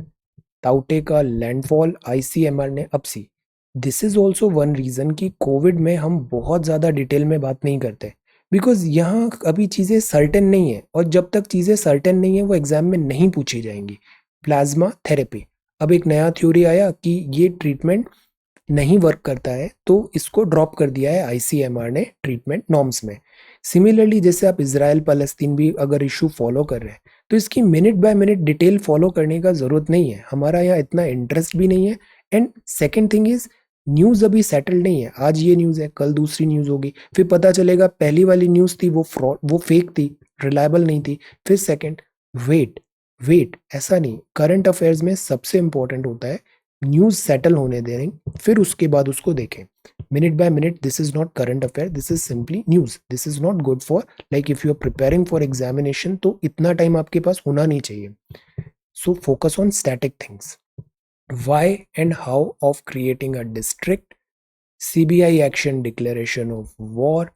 ताउटे का लैंडफॉल, आईसीएमआर ने अब see. This is also one reason कि कोविड में हम बहुत ज़्यादा डिटेल में बात नहीं करते, बिकॉज यहाँ अभी चीज़ें सर्टेन नहीं है, और जब तक चीज़ें सर्टेन नहीं है वो एग्जाम में नहीं पूछी जाएंगी। Plasma therapy. अब एक नया थ्योरी आया कि ये ट्रीटमेंट नहीं वर्क करता है, तो इसको ड्रॉप कर दिया है आईसीएमआर ने ट्रीटमेंट नॉर्म्स में। सिमिलरली जैसे आप इसराइल पैलेस्तीन भी अगर इशू फॉलो कर रहे हैं, तो इसकी minute by minute detail follow करने का जरूरत नहीं है, हमारा यहाँ इतना इंटरेस्ट भी नहीं है। And second thing is, news अभी सेटल्ड नहीं है, आज ये न्यूज है कल दूसरी न्यूज होगी, फिर पता चलेगा पहली वाली न्यूज थी वो फ्रॉड, वो फेक थी, रिलायबल नहीं थी, फिर सेकेंड। वेट वेट, ऐसा नहीं, करंट अफेयर्स में सबसे इंपॉर्टेंट होता है न्यूज सेटल होने दें, फिर उसके बाद उसको देखें। Minute by minute this is not current affair, this is simply news, this is not good for, like if you are preparing for examination तो इतना टाइम आपके पास होना नहीं चाहिए। So focus on static things. Why and how of creating a district, CBI action declaration of war,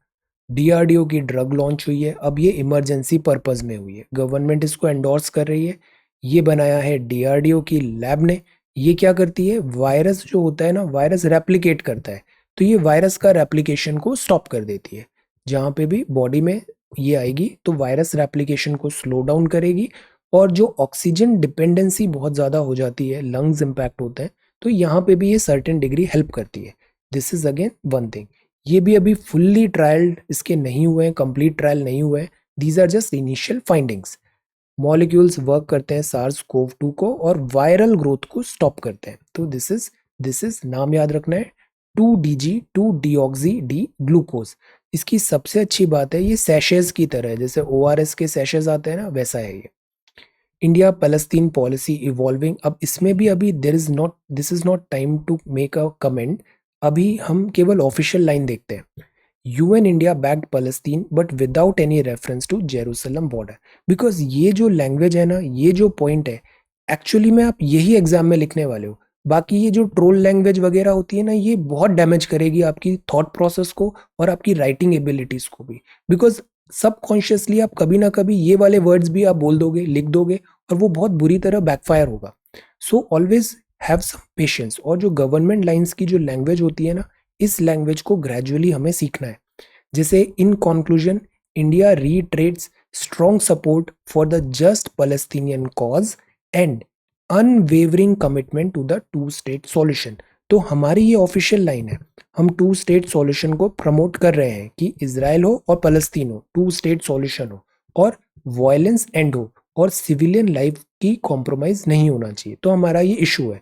DRDO की drug launch हुई है, अब ये इमरजेंसी पर्पज में हुई है, गवर्नमेंट इसको एंडोर्स कर रही है, ये बनाया है डीआरडीओ की लैब ने। ये क्या करती है, वायरस जो होता है ना, वायरस रेप्लिकेट करता है, तो ये वायरस का रेप्लिकेशन को स्टॉप कर देती है। जहाँ पे भी बॉडी में ये आएगी तो वायरस रेप्लिकेशन को स्लो डाउन करेगी, और जो ऑक्सीजन डिपेंडेंसी बहुत ज़्यादा हो जाती है, लंग्स इम्पैक्ट होते हैं, तो यहाँ पे भी ये सर्टेन डिग्री हेल्प करती है। This is again one thing. ये भी अभी फुल्ली ट्रायल्ड इसके नहीं हुए हैं, कंप्लीट ट्रायल नहीं हुए हैं, these are just initial findings. Molecules work करते हैं सार्स कोव 2 को और वायरल ग्रोथ को स्टॉप करते हैं। तो दिस इज नाम याद रखना है, 2DG 2 डीऑक्सी डी ग्लूकोज। इसकी सबसे अच्छी बात है ये सैशेज की तरह है, जैसे ORS के सैशेज आते हैं ना, वैसा है ये। इंडिया पैलेस्तीन पॉलिसी इवॉल्विंग, अब इसमें भी अभी this is not time to make a comment, अभी हम केवल ऑफिशियल लाइन देखते हैं। UN India backed Palestine but without any reference to Jerusalem border. Because ये जो लैंग्वेज है ना, ये जो पॉइंट है, एक्चुअली में आप यही एग्जाम में लिखने वाले हो। बाकी ये जो ट्रोल लैंग्वेज वगैरह होती है ना, ये बहुत डैमेज करेगी आपकी थॉट प्रोसेस को और आपकी राइटिंग एबिलिटीज को भी। बिकॉज सबकॉन्शियसली आप कभी ना कभी ये वाले वर्ड्स भी आप बोल दोगे, लिख दोगे, और वो बहुत बुरी तरह बैकफायर होगा। So always have some patience, और जो गवर्नमेंट लाइंस की जो लैंग्वेज होती है ना, इस लैंग्वेज को ग्रेजुअली हमें सीखना है। जैसे in conclusion, India reiterates strong support for the just Palestinian cause and unwavering commitment to the two state solution. तो हमारी ये ऑफिशियल लाइन है, हम टू स्टेट सॉल्यूशन को प्रमोट कर रहे हैं कि इजराइल हो और फलस्तीन हो, टू स्टेट सॉल्यूशन हो, और वायलेंस एंड हो, और सिविलियन लाइफ की कॉम्प्रोमाइज नहीं होना चाहिए। तो हमारा ये इशू है,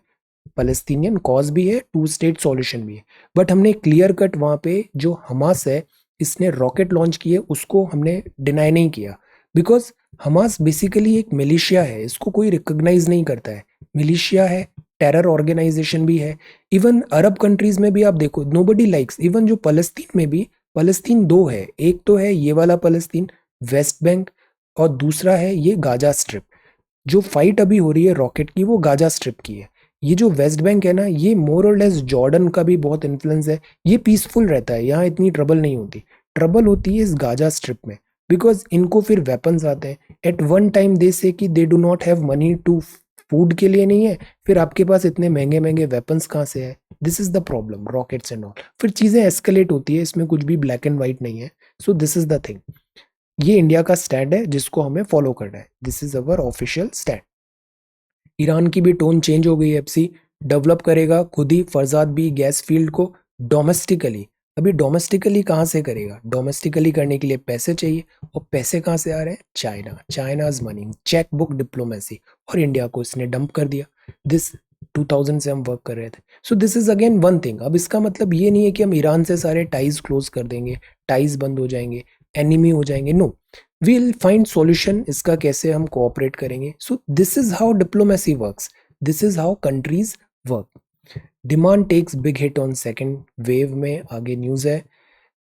पैलेस्टीनियन कॉज भी है, टू स्टेट सॉल्यूशन भी है। बट हमने क्लियर कट वहाँ पे जो हमास है, इसने रॉकेट लॉन्च किए, उसको हमने डिनाई नहीं किया। बिकॉज हमास बेसिकली एक मिलिशिया है, इसको कोई रिकॉग्नाइज नहीं करता है। मिलिशिया है, टेरर ऑर्गेनाइजेशन भी है। इवन अरब कंट्रीज में भी आप देखो, नोबडी लाइक्स, इवन जो फलस्तीन में भी, फलस्तीन दो है, एक तो है ये वाला फलस्तीन, वेस्ट बैंक, और दूसरा है ये गाजा स्ट्रिप। जो फाइट अभी हो रही है रॉकेट की, वो गाजा स्ट्रिप की है। ये जो वेस्ट बैंक है ना, ये मोर और लेस जॉर्डन का भी बहुत इन्फ्लुएंस है, ये पीसफुल रहता है, यहाँ इतनी ट्रबल नहीं होती। ट्रबल होती है इस गाजा स्ट्रिप में, बिकॉज इनको फिर वेपन्स आते हैं। Eight one time they say कि they do not have money to, food के लिए नहीं है, फिर आपके पास इतने महंगे महंगे वेपन्स कहाँ से है। This is the problem, rockets and all. फिर चीजें एस्केलेट होती है, इसमें कुछ भी ब्लैक एंड व्हाइट नहीं है। So this is the thing, ये इंडिया का स्टैंड है जिसको हमें फॉलो करना है, this is our official stand. Iran की भी टोन चेंज हो गई है, एफसी डेवलप करेगा खुद ही फरजाद बी गैस फील्ड को डोमेस्टिकली। अभी डोमेस्टिकली कहाँ से करेगा, डोमेस्टिकली करने के लिए पैसे चाहिए, और पैसे कहाँ से आ रहे हैं, China, China's money, cheque book diplomacy, और इंडिया को इसने डंप कर दिया। दिस 2000 से हम वर्क कर रहे थे। सो this is again one thing. अब इसका मतलब ये नहीं है कि हम ईरान से सारे टाइज क्लोज कर देंगे, टाइज बंद हो जाएंगे, एनिमी हो जाएंगे, नो, we'll find solution, इसका कैसे हम कोऑपरेट करेंगे। So this is how diplomacy works, this is how countries work. Demand takes big hit on second wave में, आगे न्यूज है।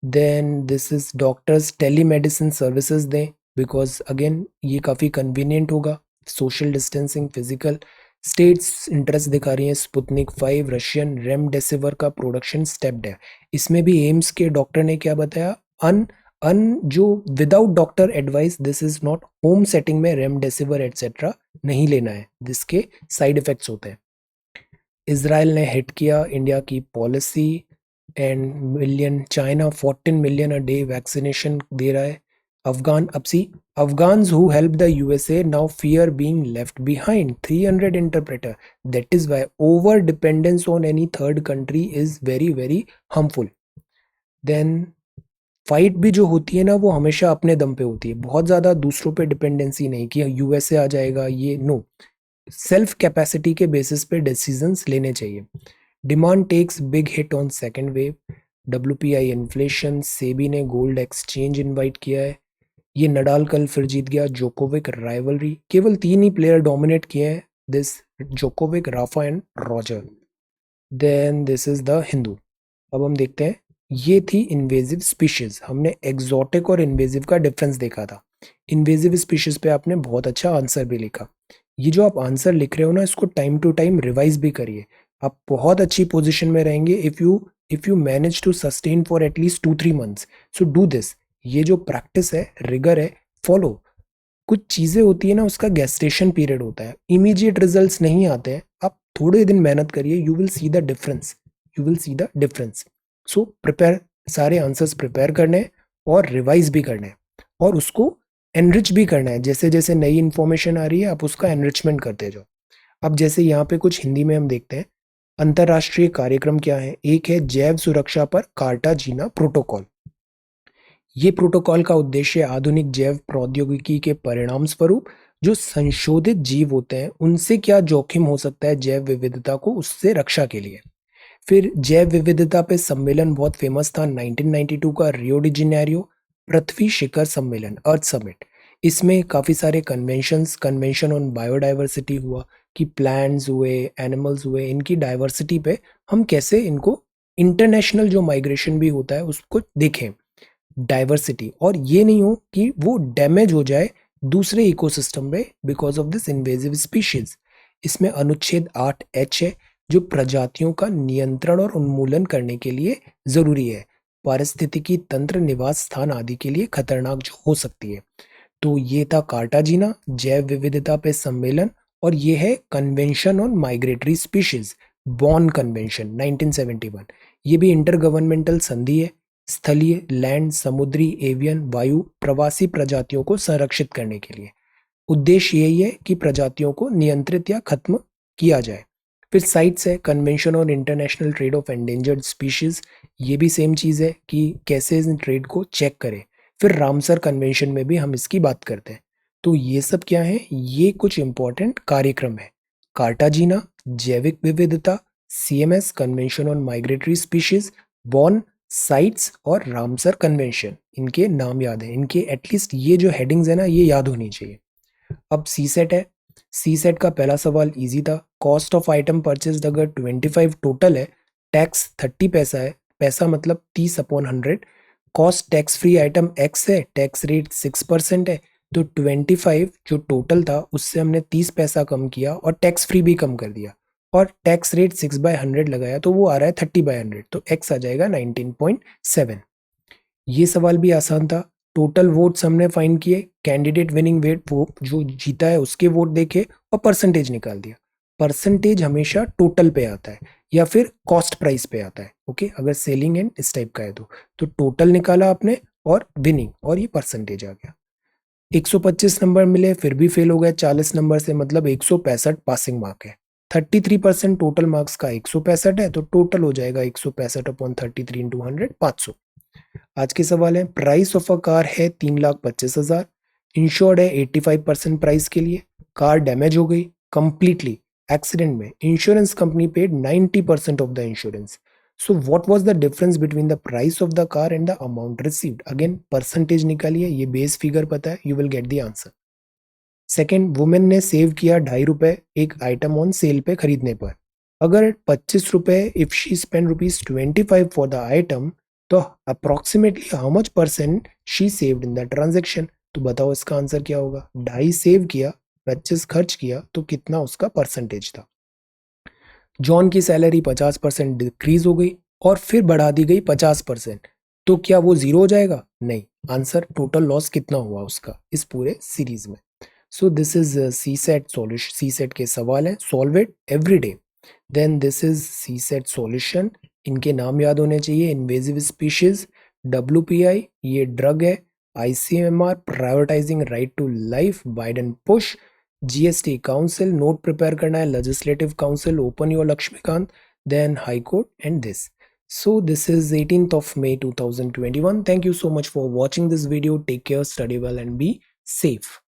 Then this is doctors telemedicine services दें, बिकॉज अगेन ये काफ़ी कन्वीनियंट होगा, social distancing, physical. States interest दिखा रही हैं, स्पुतनिक 5 रशियन रेमडेसिविर का प्रोडक्शन स्टेप्ड है। इसमें भी एम्स के डॉक्टर ने क्या बताया, अन अन जो without doctor advice, this is not, home setting में रेमडेसिविर एटसेट्रा नहीं लेना है, जिसके साइड इफेक्ट्स होते हैं। इसराइल ने हिट किया इंडिया की policy and million, China 14 million a day vaccination दे रहा है। अफगान, अब see, Afghans who helped the USA now fear being left behind. 300 interpreter. That is why over dependence on any third country is very very harmful. Then fight भी जो होती है ना वो हमेशा अपने दम पे होती है, बहुत ज़्यादा दूसरों पे डिपेंडेंसी नहीं कि यूएसए आ जाएगा ये, नो, सेल्फ कैपेसिटी के बेसिस पे डिसीजंस लेने चाहिए. Demand takes big hit on second wave. WPI inflation, SEBI ने गोल्ड एक्सचेंज इनवाइट किया है. ये नडाल कल फिर जीत गया. जोकोविक राइवलरी, केवल 3 ही प्लेयर डोमिनेट किए हैं, this Djokovic, Rafa and Roger. Then this is the Hindu. अब हम देखते हैं, ये थी इन्वेजिव स्पीशीज. हमने एग्जॉटिक और इन्वेजिव का डिफरेंस देखा था. इन्वेजिव स्पीशीज पे आपने बहुत अच्छा आंसर भी लिखा. ये जो आप आंसर लिख रहे हो ना, इसको टाइम टू टाइम रिवाइज भी करिए. आप बहुत अच्छी पोजीशन में रहेंगे if you manage to sustain for at least 2-3 months. So do this. ये जो प्रैक्टिस है, रिगर है, फॉलो. कुछ चीज़ें होती है ना, उसका गेस्टेशन पीरियड होता है, इमीडिएट रिजल्ट्स नहीं आते हैं. आप थोड़े दिन मेहनत करिए, you will see the difference. You will see the difference. So prepare, सारे आंसर्स प्रिपेयर करने हैं और रिवाइज भी करने हैं और उसको एनरिच भी करना है. जैसे जैसे नई इन्फॉर्मेशन आ रही है आप उसका एनरिचमेंट करते जाओ. अब जैसे यहाँ पे कुछ हिंदी में हम देखते हैं. अंतर्राष्ट्रीय कार्यक्रम क्या है? एक है जैव सुरक्षा पर कार्टाजीना प्रोटोकॉल. ये प्रोटोकॉल का उद्देश्य आधुनिक जैव प्रौद्योगिकी के परिणाम स्वरूप जो संशोधित जीव होते हैं उनसे क्या जोखिम हो सकता है जैव विविधता को, उससे रक्षा के लिए. फिर जैव विविधता पे सम्मेलन बहुत फेमस था 1992 का, रियो डी जेनेरियो पृथ्वी शिखर सम्मेलन, अर्थ समिट. इसमें काफ़ी सारे कन्वेंशन ऑन बायोडाइवर्सिटी हुआ कि प्लांट्स हुए, एनिमल्स हुए, इनकी डाइवर्सिटी पे हम कैसे इनको, इंटरनेशनल जो माइग्रेशन भी होता है उसको देखें, डाइवर्सिटी, और ये नहीं हो कि वो डैमेज हो जाए दूसरे इकोसिस्टम में because of this invasive species. इसमें अनुच्छेद 8H है जो प्रजातियों का नियंत्रण और उन्मूलन करने के लिए जरूरी है, पारिस्थितिकी तंत्र, निवास स्थान आदि के लिए खतरनाक जो हो सकती है. तो ये था कार्टाजीना, जैव विविधता पे सम्मेलन, और ये है convention on migratory species, Bon convention 1971. ये भी इंटर गवर्नमेंटल संधि है, स्थलीय, लैंड, समुद्री, एवियन, वायु, प्रवासी प्रजातियों को संरक्षित करने के लिए. उद्देश्य यही है कि प्रजातियों को नियंत्रित या खत्म किया जाए. फिर साइट्स है, convention on international trade off endangered species. ये भी सेम चीज़ है कि कैसे इस ट्रेड को चेक करें. फिर रामसर कन्वेंशन में भी हम इसकी बात करते हैं. तो ये सब क्या है? ये कुछ इंपॉर्टेंट कार्यक्रम है. कार्टाजीना, जैविक विविधता, CMS convention on migratory species, Bonn, CITES और रामसर कन्वेंशन. इनके नाम याद है, इनके एटलीस्ट ये जो हेडिंग्स है ना ये याद होनी चाहिए. अब सी सेट है. सी सेट का पहला सवाल इजी था. कॉस्ट ऑफ आइटम परचेस्ड अगर 25 टोटल है, टैक्स 30 पैसा है, पैसा मतलब 30/100. Cost tax free item x है, टैक्स रेट 6% है. तो 25 जो टोटल था उससे हमने 30 पैसा कम किया और टैक्स फ्री भी कम कर दिया और टैक्स रेट 6/100 लगाया तो वो आ रहा है 30/100. तो एक्स आ जाएगा 19.7. ये सवाल भी आसान था. टोटल वोट्स हमने फाइंड किए, कैंडिडेट विनिंग वेट, वो जो जीता है उसके वोट देखे और परसेंटेज निकाल दिया. परसेंटेज हमेशा टोटल पे आता है या फिर कॉस्ट प्राइस पे आता है. ओके, अगर सेलिंग एंड इस टाइप का है तो टोटल निकाला आपने और विनिंग, और ये परसेंटेज आ गया. 125 नंबर मिले फिर भी फेल हो गए 40 नंबर से, मतलब 165 पासिंग मार्क है. 33% टोटल मार्क्स का 165 है तो टोटल हो जाएगा 165/33 इंटू 100, 500. आज के सवाल है, प्राइस ऑफ अ कार है 3,25,000, इंश्योर्ड है 85% प्राइस के लिए. कार डैमेज हो गई कंप्लीटली एक्सीडेंट में, insurance company paid 90% of the insurance. So what was the difference between the price of the car and the amount received? Again percentage निकालिए, ये base figure पता है, you will get the answer. Second, women ने save किया ₹2.5 एक item on sale पे खरीदने पर. अगर ₹25 if she spend ₹25 for the item, तो approximately how much percent she saved in the transaction? तो बताओ इसका आंसर क्या होगा. 2.5 सेव किया, 25 खर्च किया, तो कितना उसका परसेंटेज था. जॉन की सैलरी 50% डिक्रीज हो गई और फिर बढ़ा दी गई 50%. तो क्या वो जीरो हो जाएगा? नहीं. आंसर टोटल लॉस कितना हुआ उसका इस पूरे सीरीज में. So this is C set solution. C set के सवाल है, solve it every day. Then this is C set solution. इनके नाम याद होने चाहिए, इन्वेजिव स्पीशीज, WPI ये ड्रग है, ICMR prioritizing right to life, Biden push, GST council note prepare करना है, legislative council open your Lakshmikant, then high court and this. So this is 18th of May 2021. Thank you so much for watching this video. Take care, study well and be safe.